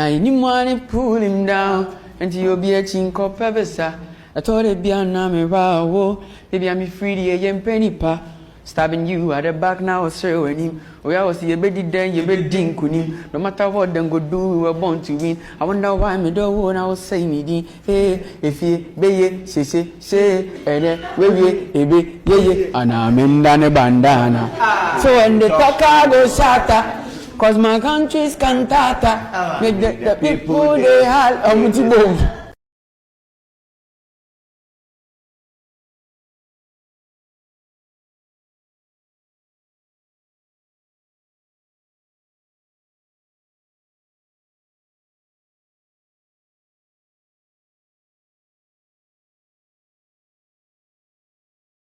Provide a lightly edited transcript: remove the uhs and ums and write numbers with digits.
I need money, pull him down. Until you'll be a chinko pebesa. I thought it'd be a name rawo. Baby, I'm free the penny pa. Stabbing you at the back now, sir, when him. We always see a baby then, you be dink with him. No matter what them go do, we were born to win. I wonder why me don't want I was saying me. Hey, if you be say, and then we ye, and I'm in the bandana. So when the taka go shatter. Cause my country's cantata, make the people they have a